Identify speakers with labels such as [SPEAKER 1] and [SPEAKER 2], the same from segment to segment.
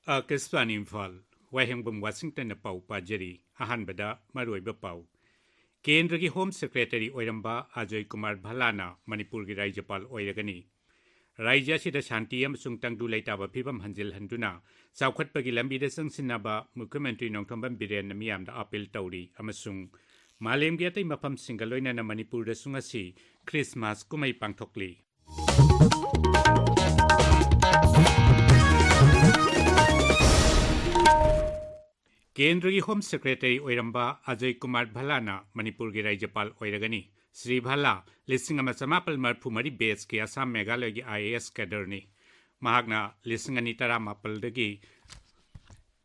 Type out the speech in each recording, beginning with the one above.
[SPEAKER 1] Akasvan Imphal, Wahengbum Washington Pau Pajeri, Ahanbada, Maruiba Pau. Kendragi Home Secretary Oiramba, Ajay Kumar Bhalana, Manipuri Rajapal Oiragani. Raja Sida Shantiam Sungtang Dulataba Pibam Hanzil Handuna, Saukhat Pagilambi de Sansinaba, Mukumentri Nongtombam Biren Miam the Apil Tauri, Amasung. Malem Giati Mapam Singaloina na Manipur de Sungasi, Christmas Kumay Pangtokli. Kendri Home Secretary Oiramba Ajay Kumar Bhalana Manipur gi Rajapal Oiragani Sri Bhala listing Amasamapal Marpumari base ki Assam Meghalaya gi IAS cadre ni Mahagna listing ani tara mapal dagi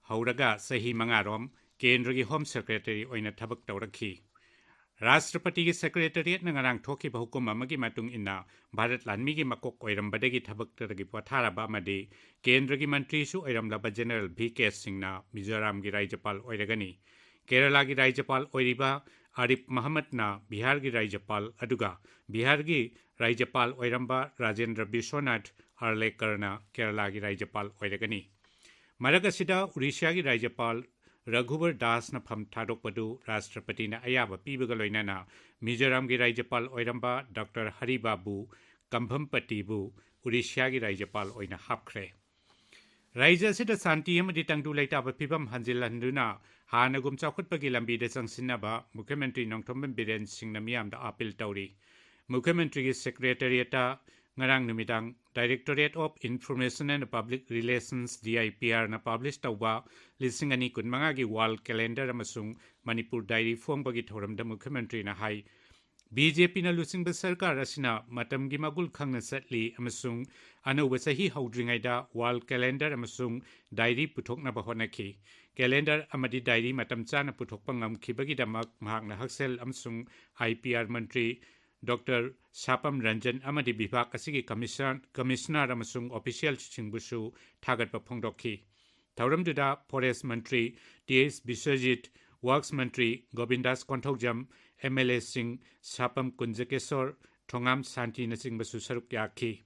[SPEAKER 1] Hauraga Sahi Mangarom Kendri Home Secretary Oina Thabak Taurakhi Rashtrapati gi Secretariat nangarang thoki bahukum amagi matung inna Bharat Lanmi gi makok Oiramba dagi thabak taragi patharaba madi Kendra gi Mantri su Oiramlaba General B.K. Singh na Mizoram gi Rajapal Oiragani Kerala gi Rajapal Oiriba Arif Muhammad na Bihar gi Rajapal aduga Bihar gi Rajapal Oiramba Rajendra Biswanath Arlekar na Kerala gi Rajapal Oiragani Maragasida Odisha gi Rajapal Raghuvar Das na pham thadok padu Rashtrapati na ayaba pibagaloina na Mizoram gi Rajapal Oiramba Dr. Haribabu Kambhampati bu Odisha gi Rajapal Oina hapkhre Raja Sida Santi Amadi Tangdu Laitaba Pibam Hanzilanduna Hanagum Chakut Pagilambi de Sansinaba Mukamentri Nongtombam Biren Singnamiam the Apil Tauri Mukamentri Secretariata Ngarang Numidang Directorate of Information and Public Relations DIPR na publish tawba lisingani kunmangagi wall calendar amasung Manipur diary form bagi thoram da Mukamentri na hai BJP na lusing sarkar asina matamgi magul khangna satli amasung anuba sahi haudringaida wall calendar amasung diary puthokna bahonaki calendar amadi diary matam chana puthokpangam khibagi damak mahakna haksel amasung IPR mantri Dr. Sapam Ranjan amadi bibhag asigi commissioner amasung official singbusu thagat pa phongdokhi thauram duda forest mantri TS Biswajit works mantri Govindas Konthokjam MLA Singh Sapam Kunjakesor Thongam Santi na singbasu saruk yakhi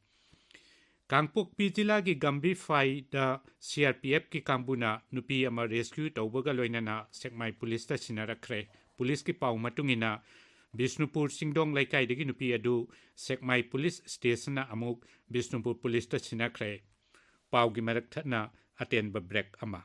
[SPEAKER 1] Kangpok Pijila gi Gambi Fai da CRPF ki kambuna nupi ama rescue tawbaga loinana Sekmai police ta sinarakre police ki pau matungina Bishnupur Singdong Laikai degi nupi adu Sekmai police station na amuk Bishnupur police ta sinakre pau gi marak thana aten ba break ama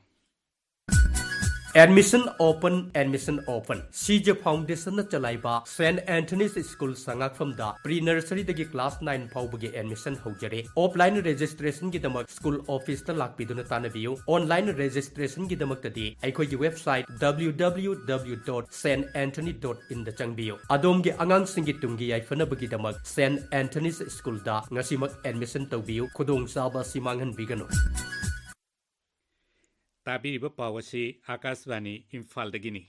[SPEAKER 2] Admission open CJ Foundation na chalaiba St. Anthony's School sangak from the pre-nursery dagi class 9 phawbagi admission hojare offline registration gi damak school office ta lakpiduna tanabiu online registration gi damak tadi aikoi gi website www.santanthony.in da changbiu adom gi angang singi tumgi yaifana bagi damak St. Anthony's School da ngasimak admission tawbiu khudong saba simanghan bigano
[SPEAKER 1] Tabi Pawasi Akasvani Imphal Dagini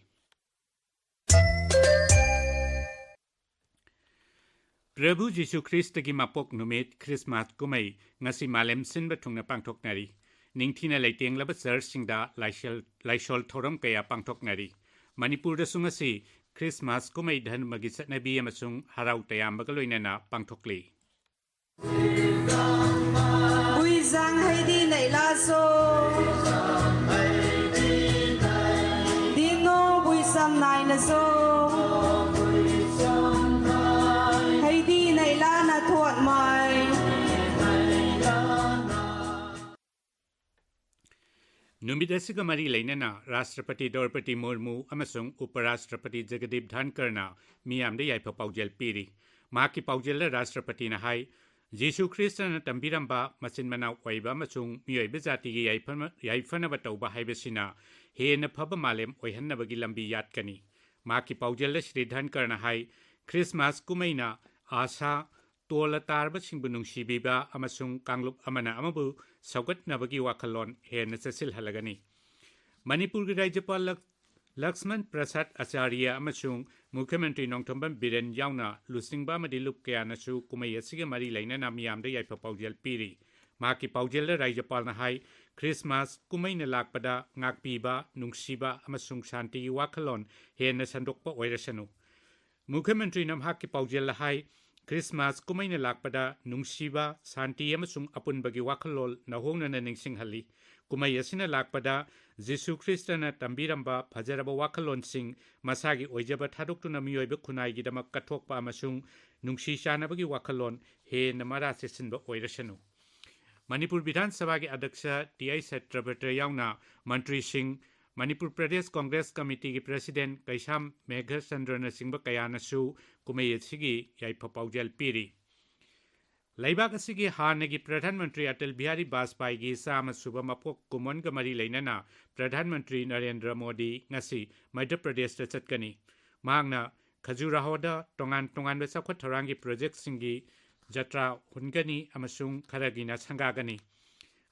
[SPEAKER 1] Prabhu Jisu Christ gi mapok numit Christmas kumay ngasi malem sin batung na pangtok nari ningtina laiteng labat searching da laishol thoram kaya pangtok nari Manipur da sungasi Christmas kumay dhan magisat na biya masung haraw tayam bagaloy na pangtokli
[SPEAKER 3] Buizang haidi nailaso Nine so Haidi Nailana taught my
[SPEAKER 1] Numidasiga Mari Lainana, Rashtrapati Dorpati Murmu, Amasung, Uparashtrapati Jagadip Dhankarna, Miam de Yaipa Paujel Piri, Maki Paujel Rashtrapati Nahai, Jisu Christian Tambiramba, Masin Mana Waiba Masung, Mui Bizati Yaifana Batauba Haibesina. He na phaba malem oihanna bagi lambi yat kani maki paujel Shri Dhankarna hai Christmas kumaina asa tola tarba singbu nungsibiba amasung kanglup amana amabu saugatna bagi wakhalon he na sasil halagani Manipur gi Rajapal Laxman Prasad Acharya amasung Mukhyamentri Nongthombam Biren yauna lusingba madilup kaya nasu kumai asiga mari laina na miyamda yaipa paujel piri maki paujel Rajapal na hai Christmas kumay na lakpada ngakpiba nungsiba amasung shanti wakhalon he na sandokpa oirasanu Mukhyamentri namhaki paujel lahai Christmas kumay na lakpada nungsiba shanti amasung apunbagi wakhalol na hongna na ningsinghali ꯀꯨꯝꯍꯩ ꯑꯁꯤꯅ ꯂꯥꯛꯄꯗ ꯖꯤꯁꯨ ꯈ꯭ꯔꯤꯁꯇꯅ ꯇꯝꯕꯤꯔꯝꯕ ꯐꯖꯔꯕ ꯋꯥꯈꯜꯂꯣꯟꯁꯤꯡ ꯃꯁꯥꯒꯤ ꯑꯣꯏꯖꯕ ꯊꯥꯗꯣꯛꯇꯨꯅ ꯃꯤꯑꯣꯏꯕ ꯈꯨꯟꯅꯥꯏꯒꯤꯗꯃꯛ ꯀꯠꯊꯣꯛꯄ ꯑꯃꯁꯨꯡ ꯅꯨꯡꯁꯤ ꯆꯥꯟꯅꯕꯒꯤ ꯋꯥꯈꯜꯂꯣꯟ ꯍꯦꯟꯅ ꯃꯔꯥ ꯆꯦꯠꯁꯤꯟꯕ ꯑꯣꯏꯔꯁꯅꯨ ꯃꯅꯤꯄꯨꯔ ꯕꯤꯙꯥꯟ ꯁꯚꯥꯒꯤ ꯑध्यꯛෂ ꯇꯤ.ꯑꯥꯏ. ꯁꯦꯇ꯭ꯔꯚꯇ ꯌꯥꯎꯅ ꯃꯟꯇ꯭ꯔꯤꯁꯤꯡ ꯃꯅꯤꯄꯨꯔ ꯄ꯭ꯔꯗꯦꯁ ꯀꯣꯡꯒ꯭ꯔꯦꯁ ꯀꯃꯤꯇꯤꯒꯤ ꯄ꯭ꯔꯁꯤꯗꯦꯟ ꯀꯩꯁꯥꯝ ꯃꯦꯘꯆꯟꯗ꯭ꯔꯅꯆꯤꯡꯕ ꯀꯌꯥꯅꯁꯨ ꯀꯨꯝꯍꯩ ꯑꯁꯤꯒꯤ ꯌꯥꯏꯐ ꯄꯥꯎꯖꯦꯜ ꯄꯤꯔꯤ ꯂꯩꯕꯥꯛ ꯑꯁꯤꯒꯤ ꯍꯥꯟꯅꯒꯤ ꯄ꯭ꯔꯙꯥꯟ ꯃꯟꯇ꯭ꯔꯤ ꯑꯇꯜ ꯕꯤꯍꯥꯔꯤ ꯕꯥꯖꯄꯥꯏꯒꯤ ꯆꯥꯝꯃ ꯁꯨꯕ ꯃꯄꯣꯛ ꯀꯨꯝꯑꯣꯟꯒ ꯃꯔꯤ ꯂꯩꯅꯅ ꯄ꯭ꯔꯙꯥꯟ ꯃꯟꯇ꯭ꯔꯤ ꯅꯔꯦꯟꯗ꯭ꯔ ꯃꯣꯗꯤ ꯉꯁꯤ ꯃꯙ꯭ꯌ ꯄ꯭ꯔꯗꯦꯁꯇ ꯆꯠꯀꯅꯤ ꯃꯍꯥꯛꯅ ꯈꯖꯨꯔꯥꯍꯣꯗ ꯇꯣꯉꯥꯟ ꯇꯣꯉꯥꯟꯕ ꯆꯥꯎꯈꯠ ꯊꯧꯔꯥꯡꯒꯤ ꯄ꯭ꯔꯣꯖꯦꯛꯇꯁꯤꯡꯒꯤ ꯖꯇ꯭ꯔꯥ ꯍꯨꯟꯒꯅꯤ ꯑꯃꯁꯨꯡ ꯈꯔꯒꯤꯅ ꯁꯪꯒꯥꯒꯅꯤ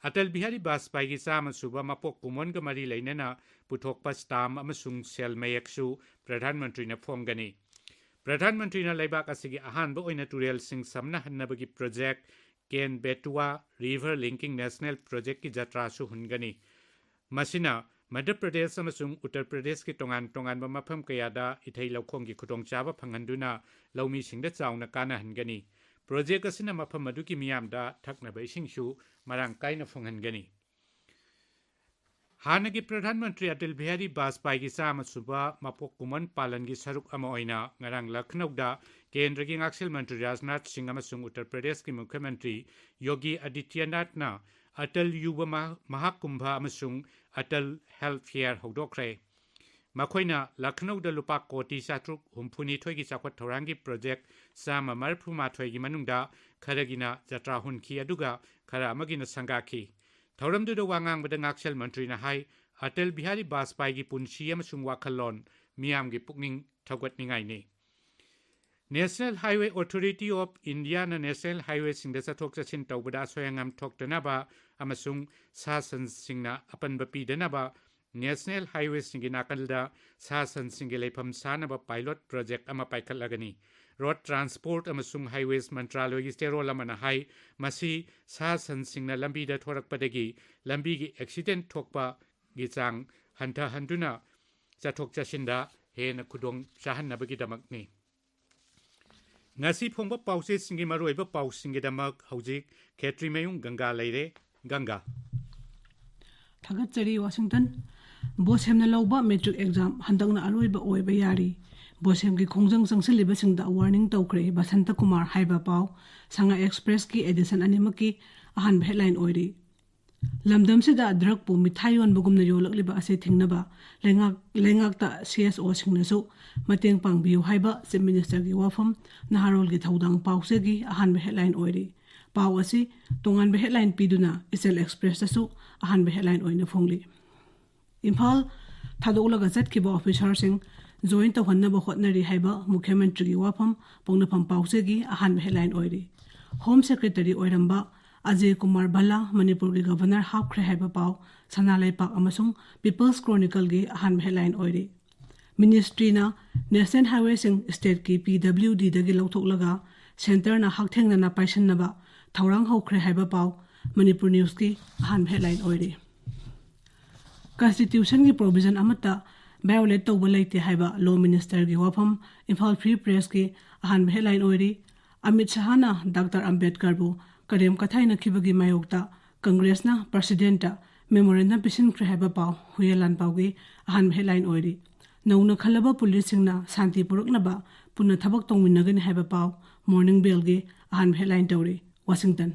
[SPEAKER 1] ꯑꯇꯜ ꯕꯤꯍꯥꯔꯤ ꯕꯥꯖꯄꯥꯏꯒꯤ ꯆꯥꯝꯃ ꯁꯨꯕ ꯃꯄꯣꯛ ꯀꯨꯝꯑꯣꯟꯒ ꯃꯔꯤ ꯂꯩꯅꯅ ꯄꯨꯊꯣꯛꯄ ꯁ꯭ꯇꯥꯝ ꯑꯃꯁꯨꯡ ꯁꯦꯜ ꯃꯌꯦꯛꯁꯨ ꯄ꯭ꯔꯙꯥꯟ ꯃꯟꯇ꯭ꯔꯤꯅ ꯐꯣꯡꯒꯅꯤ ꯄ꯭ꯔꯙꯥꯟ ꯃꯟꯇ꯭ꯔꯤꯅ ꯂꯩꯕꯥꯛ ꯑꯁꯤꯒꯤ ꯑꯍꯥꯟꯕ ꯑꯣꯏꯅ ꯇꯨꯔꯦꯜꯁꯤꯡ ꯁꯝꯅꯍꯟꯅꯕꯒꯤ ꯄ꯭ꯔꯣꯖꯦꯛ ꯀꯦꯟ ꯕꯦꯇꯨꯋꯥ ꯔꯤꯚꯔ ꯂꯤꯡꯀꯤꯡ ꯅꯦꯁꯅꯦꯜ ꯄ꯭ꯔꯣꯖꯦꯛꯀꯤ ꯖꯇ꯭ꯔꯥꯁꯨ ꯍꯨꯟꯒꯅꯤ ꯃꯁꯤꯅ ꯃꯙ꯭ꯌ ꯄ꯭ꯔꯗꯦꯁ ꯑꯃꯁꯨꯡ ꯎꯠꯇꯔ ꯄ꯭ꯔꯗꯦꯁꯀꯤ ꯇꯣꯉꯥꯟ ꯇꯣꯉꯥꯟꯕ ꯃꯐꯝ ꯀꯌꯥꯗ ꯏꯊꯩ ꯂꯧꯈꯣꯡꯒꯤ ꯈꯨꯗꯣꯡꯆꯥꯕ ꯐꯪꯍꯟꯗꯨꯅ ꯂꯧꯃꯤꯁꯤꯡꯗ ꯆꯥꯎꯅ ꯀꯥꯟꯅꯍꯟꯒꯅꯤ ꯄ꯭ꯔꯣꯖꯦꯛ ꯑꯁꯤꯅ ꯃꯐꯝ ꯑꯗꯨꯒꯤ ꯃꯤꯌꯥꯝꯗ ꯊꯛꯅꯕ ꯏꯁꯤꯡꯁꯨ ꯃꯔꯥꯡ ꯀꯥꯏꯅ ꯐꯪꯍꯟꯒꯅꯤ ꯍꯥꯟꯅꯒꯤ ꯄ꯭ꯔꯙꯥꯟ ꯃꯟꯇ꯭ꯔꯤ ꯑꯇꯜ ꯕꯤꯍꯥꯔꯤ ꯕꯥꯖꯄꯥꯏꯒꯤ ꯆꯥꯝꯃ ꯁꯨꯕ ꯃꯄꯣꯛ ꯀꯨꯝꯑꯣꯟ ꯄꯥꯂꯟꯒꯤ ꯁꯔꯨꯛ ꯑꯃ ꯑꯣꯏꯅ ꯉꯔꯥꯡ ꯂꯈꯅꯧꯗ ꯀꯦꯟꯗ꯭ꯔꯒꯤ ꯉꯥꯛꯁꯦꯜ ꯃꯟꯇ꯭ꯔꯤ ꯔꯥꯖꯅꯥꯊ ꯁꯤꯡ ꯑꯃꯁꯨꯡ ꯎꯠꯇꯔ ꯄ꯭ꯔꯗꯦꯁꯀꯤ ꯃꯨꯈ꯭ꯌ ꯃꯟꯇ꯭ꯔꯤ ꯌꯣꯒꯤ ꯑꯗꯤꯇ꯭ꯌꯅꯥꯊꯅ ꯑꯇꯜ ꯌꯨꯕ ꯃꯍꯥꯀꯨꯝꯚ ꯑꯃꯁꯨꯡ ꯑꯇꯜ ꯍꯦꯜꯊ ꯐꯤꯌꯔ ꯍꯧꯗꯣꯛꯈ꯭ꯔꯦ ꯃꯈꯣꯏꯅ ꯂꯈꯅꯧꯗ ꯂꯨꯄꯥ ꯀꯣꯇꯤ 762ꯒꯤ ꯆꯥꯎꯈꯠ ꯊꯧꯔꯥꯡꯒꯤ ꯄ꯭ꯔꯣꯖꯦꯛ 138ꯒꯤ ꯃꯅꯨꯡꯗ ꯈꯔꯒꯤꯅ ꯖꯇ꯭ꯔꯥ ꯍꯨꯟꯈꯤ ꯑꯗꯨꯒ ꯈꯔ ꯑꯃꯒꯤꯅ ꯁꯪꯒꯥꯈꯤ ꯊꯧꯔꯝꯗꯨꯗ ꯋꯥ ꯉꯥꯡꯕꯗ ꯉꯥꯛꯁꯦꯜ ꯃꯟꯇ꯭ꯔꯤꯅ ꯍꯥꯏ ꯑꯇꯜ ꯕꯤꯍꯥꯔꯤ ꯕꯥꯖꯄꯥꯏꯒꯤ ꯄꯨꯟꯁꯤ ꯑꯃꯁꯨꯡ ꯋꯥꯈꯜꯂꯣꯟ ꯃꯤꯌꯥꯝꯒꯤ ꯄꯨꯛꯅꯤꯡ ꯊꯧꯒꯠꯅꯤꯡꯉꯥꯏꯅꯤ ꯅꯦꯁꯅꯦꯜ ꯍꯥꯏꯋꯦ ꯑꯣꯊꯣꯔꯤꯇꯤ ꯑꯣꯐ ꯏꯟꯗꯤꯌꯥꯅ ꯅꯦꯁꯅꯦꯜ ꯍꯥꯏꯋꯦꯁꯤꯡꯗ ꯆꯠꯊꯣꯛ ꯆꯠꯁꯤꯟ ꯇꯧꯕꯗ ꯑꯁꯣꯏ ꯑꯉꯥꯝ ꯊꯣꯛꯇꯅꯕ ꯑꯃꯁꯨꯡ ꯁꯥ ꯁꯟꯁꯤꯡꯅ ꯑꯄꯟꯕ ꯄꯤꯗꯅꯕ ꯅꯦꯁꯅꯦꯜ ꯍꯥꯏꯋꯦꯁꯤꯡꯒꯤ ꯅꯥꯀꯜꯗ ꯁꯥ ꯁꯟꯁꯤꯡꯒꯤ ꯂꯩꯐꯝ ꯁꯥꯅꯕ ꯄꯥꯏꯂꯣꯠ ꯄ꯭ꯔꯣꯖꯦꯛ ꯑꯃ ꯄꯥꯏꯈꯠꯂꯒꯅꯤ ꯔꯣꯗ ꯇ꯭ꯔꯥꯟꯁꯄꯣꯔꯠ ꯑꯃꯁꯨꯡ ꯍꯥꯏꯋꯦꯁ ꯃꯟꯇ꯭ꯔꯥꯂꯌꯒꯤ ꯆꯦꯔꯣꯜ ꯑꯃꯅ ꯍꯥꯏ ꯃꯁꯤ ꯁꯥ ꯁꯟꯁꯤꯡꯅ ꯂꯝꯕꯤꯗ ꯊꯣꯔꯛꯄꯗꯒꯤ ꯂꯝꯕꯤꯒꯤ ꯑꯦꯛꯁꯤꯗꯦꯟꯠ ꯊꯣꯛꯄꯒꯤ ꯆꯥꯡ ꯍꯟꯊꯍꯟꯗꯨꯅ ꯆꯠꯊꯣꯛ ꯆꯠꯁꯤꯟꯗ ꯍꯦꯟꯅ ꯈꯨꯗꯣꯡ ꯆꯥꯍꯟꯅꯕꯒꯤꯗꯃꯛꯅꯤ ꯉꯁꯤ ꯐꯣꯡꯕ ꯄꯥꯎꯆꯦꯁꯤꯡꯒꯤ ꯃꯔꯨꯑꯣꯏꯕ ꯄꯥꯎꯁꯤꯡꯒꯤꯗꯃꯛ ꯍꯧꯖꯤꯛ ꯈꯦꯇ꯭ꯔꯤꯃꯌꯨꯝ ꯒꯪꯒꯥ ꯂꯩꯔꯦ ꯒꯪꯒꯥ
[SPEAKER 4] ꯊꯥꯒꯠꯆꯔꯤ ꯋꯥꯁꯤꯡꯇꯟ ꯕꯣꯁꯦꯝꯅ ꯂꯧꯕ ꯃꯦꯇ꯭रिꯛ ꯑꯦꯛꯖꯥꯝ ꯍꯟꯗꯛꯅ ꯑꯔꯣꯏꯕ ꯑꯣꯏꯕ ꯌꯥꯔꯤ ꯕꯣꯁꯦꯝꯒꯤ ꯈꯣꯡꯖꯪ ꯆꯪꯁꯤꯜꯂꯤꯕꯁꯤꯡꯗ ꯋꯥꯔꯅꯤꯡ ꯇꯧꯈ꯭ꯔꯦ ꯕꯁꯟꯇ ꯀꯨꯃꯥꯔ ꯍꯥꯏꯕ ꯄꯥꯎ ꯁꯉꯥꯏ ꯑꯦꯛꯁꯄ꯭ꯔꯦꯁꯀꯤ ꯑꯦꯗꯤꯁꯟ ꯑꯅꯤꯃꯛꯀꯤ ꯑꯍꯥꯟꯕ ꯍꯦꯗꯂꯥꯏꯟ ꯑꯣꯏꯔꯤ ꯂꯝꯗꯝꯁꯤꯗ ꯗ꯭ꯔꯒꯄꯨ ꯃꯤꯊꯥꯏ ꯌꯣꯟꯕꯒꯨꯝꯅ ꯌꯣꯜꯂꯛꯂꯤꯕ ꯑꯁꯤ ꯊꯤꯡꯅꯕ ꯂꯩꯉꯥꯛꯇ CSOꯁꯤꯡꯅꯁꯨ ꯃꯇꯦꯡ ꯄꯥꯡꯕꯤꯌꯨ ꯍꯥꯏꯕ ꯆꯤꯞ ꯃꯤꯅꯤꯁꯇꯔꯒꯤ ꯋꯥꯐꯝ ꯅꯍꯥꯔꯣꯜꯒꯤ ꯊꯧꯗꯥꯡ ꯄꯥꯎꯆꯦꯒꯤ ꯑꯍꯥꯟꯕ ꯍꯦꯗꯂꯥꯏꯟ ꯑꯣꯏꯔꯤ ꯄꯥꯎ ꯑꯁꯤ ꯇꯣꯉꯥꯟꯕ ꯍꯦꯗꯂꯥꯏꯟ ꯄꯤꯗꯨꯅ ꯏꯆꯦꯜ ꯑꯦꯛꯁꯄ꯭ꯔꯦꯁꯇꯁꯨ ꯑꯍꯥꯟꯕ ꯍꯦꯗꯂꯥꯏꯟ ꯑꯣꯏꯅ ꯐꯣꯡꯂꯤ ꯏꯝꯐꯥꯜ ꯊꯥꯗꯣꯛꯂꯒ ꯆꯠꯈꯤꯕ ꯑꯣꯐꯤꯁꯥꯔꯁꯤꯡ ꯖꯣꯏꯟ ꯇꯧꯍꯟꯅꯕ ꯍꯣꯠꯅꯔꯤ ꯍꯥꯏꯕ ꯃꯨꯈ꯭ꯌ ꯃꯟꯇ꯭ꯔꯤꯒꯤ ꯋꯥꯐꯝ ꯄꯣꯛꯅꯐꯝ ꯄꯥꯎꯆꯦꯒꯤ ꯑꯍꯥꯟꯕ ꯍꯦꯗꯂꯥꯏꯟ ꯑꯣꯏꯔꯤ ꯍꯣꯝ ꯁꯦꯀ꯭ꯔꯦꯇꯔꯤ ꯑꯣꯏꯔꯝꯕ ꯑꯖय ꯀꯨꯃꯥꯔ ꯚꯜꯂꯥ ꯃꯅꯤꯄꯨꯔꯒꯤ ꯒꯚꯔꯅꯔ ꯍꯥꯞꯈ꯭ꯔꯦ ꯍꯥꯏꯕ ꯄꯥꯎ ꯁꯅꯥ ꯂꯩꯄꯥꯛ ꯑꯃꯁꯨꯡ ꯄꯤꯄꯜꯁ ꯀ꯭ꯔꯣꯅꯤꯀꯜꯒꯤ ꯑꯍꯥꯟꯕ ꯍꯦꯗꯂꯥꯏꯟ ꯑꯣꯏꯔꯤ ꯃꯤꯅꯤꯁꯇ꯭ꯔꯤꯅ ꯅꯦꯁꯅꯦꯜ ꯍꯥꯏꯋꯦꯁꯤꯡ ꯁ꯭ꯇꯦꯠꯀꯤ PWDꯗꯒꯤ ꯂꯧꯊꯣꯛꯂꯒ ꯁꯦꯟꯇꯔꯅ ꯍꯛꯊꯦꯡꯅꯅ ꯄꯥꯏꯁꯤꯟꯅꯕ ꯊꯧꯔꯥꯡ ꯍꯧꯈ꯭ꯔꯦ ꯍꯥꯏꯕ ꯄꯥꯎ ꯃꯅꯤꯄꯨꯔ ꯅ꯭ꯌꯨꯁꯀꯤ ꯑꯍꯥꯟꯕ ꯍꯦꯗꯂꯥꯏꯟ ꯑꯣꯏꯔꯤ ꯀꯟꯁꯇꯤꯇ꯭ꯌꯨꯁꯟꯒꯤ ꯄ꯭ꯔꯣꯚꯤꯖꯟ ꯑꯃꯠꯇ ꯚꯥꯏꯑꯣꯂꯦꯠ ꯇꯧꯕ ꯂꯩꯇꯦ ꯍꯥꯏꯕ ꯂꯣ ꯃꯤꯅꯤꯁꯇꯔꯒꯤ ꯋꯥꯐꯝ ꯏꯝꯐꯥꯜ ꯐ꯭ꯔꯤ ꯄ꯭ꯔꯦꯁꯀꯤ ꯑꯍꯥꯟꯕ ꯍꯦꯗꯂꯥꯏꯟ ꯑꯣꯏꯔꯤ ꯑꯃꯤꯠ ꯁꯍꯥꯅ ꯗꯥꯛꯇꯔ ꯑꯝꯕꯦꯗꯀꯔꯕꯨ ꯀꯔꯦꯝ ꯀꯊꯥꯏꯅꯈꯤꯕꯒꯤ ꯃꯥꯌꯣꯛꯇ ꯀꯪꯒ꯭ꯔꯦꯁꯅ ꯄ꯭ꯔꯁꯤꯗꯦꯟꯠꯇ ꯃꯦꯃꯣꯔꯦꯟꯗꯝ ꯄꯤꯁꯤꯟꯈ꯭ꯔꯦ ꯍꯥꯏꯕ ꯄꯥꯎ ꯍꯨꯌꯦꯟ ꯂꯥꯟꯄꯥꯎꯒꯤ ꯑꯍꯥꯟꯕ ꯍꯦꯗꯂꯥꯏꯟ ꯑꯣꯏꯔꯤ ꯅꯧꯅ ꯈꯜꯂꯕ ꯄꯨꯂꯤꯁꯁꯤꯡꯅ ꯁꯥꯟꯇꯤ ꯄꯨꯔꯛꯅꯕ ꯄꯨꯟꯅ ꯊꯕꯛ ꯇꯧꯃꯤꯟꯅꯒꯅꯤ ꯍꯥꯏꯕ ꯄꯥꯎ ꯃꯣꯔꯅꯤꯡ ꯕꯦꯜꯒꯤ ꯑꯍꯥꯟꯕ ꯍꯦꯗꯂꯥꯏꯟ ꯇꯧꯔꯤ ꯋꯥꯁꯤꯡꯇꯟ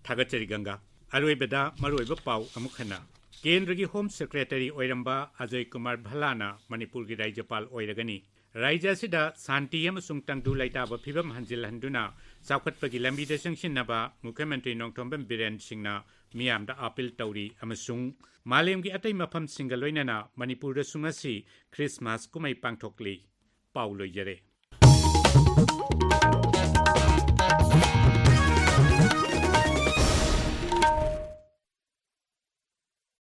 [SPEAKER 1] ꯊꯥꯒꯠꯆꯔꯤ ꯒꯪꯒꯥ ꯑꯔꯣꯏꯕꯗ ꯃꯔꯨꯑꯣꯏꯕ ꯄꯥꯎ ꯑꯃꯨꯛ ꯍꯟꯅ ꯀꯦꯟꯗ꯭ꯔꯒꯤ ꯍꯣꯝ ꯁꯦꯀ꯭ꯔꯦꯇꯔꯤ ꯑꯣꯏꯔꯝꯕ ꯑꯖय ꯀꯨꯃꯥꯔ ꯚꯜꯂꯥꯅ ꯃꯅꯤꯄꯨꯔꯒꯤ ꯔꯥಜ್ꯌꯄꯥꯜ ꯑꯣꯏꯔꯒꯅꯤ ꯔꯥಜ್य ꯑꯁꯤꯗ ꯁꯥꯟꯇꯤ ꯑꯃꯁꯨꯡ ꯇꯪꯗꯨ ꯂꯩꯇꯥꯕ ꯐꯤꯕꯝ ꯍꯟꯖꯤꯜꯍꯟꯗꯨꯅ ꯆꯥꯎꯈꯠꯄꯒꯤ ꯂꯝꯕꯤꯗ ꯆꯪꯁꯤꯟꯅꯕ ꯃꯨꯈ꯭ꯌ ꯃꯟꯇ꯭ꯔꯤ ꯅꯣꯡꯊꯣꯝꯕꯝ ꯕꯤꯔꯦꯟ ꯁꯤꯡꯅ ꯃꯤꯌꯥꯝꯗ ꯑꯄꯤꯜ ꯇꯧꯔꯤ ꯑꯃꯁꯨꯡ ꯃꯥꯂꯦꯝꯒꯤ ꯑꯇꯩ ꯃꯐꯝꯁꯤꯡꯒ ꯂꯣꯏꯅꯅ ꯃꯅꯤꯄꯨꯔꯗꯁꯨ ꯉꯁꯤ ꯈ꯭ꯔꯤꯁꯃꯥꯁ ꯀꯨꯝꯍꯩ ꯄꯥꯡꯊꯣꯛꯂꯤ ꯄꯥꯎ ꯂꯣꯏꯖꯔꯦ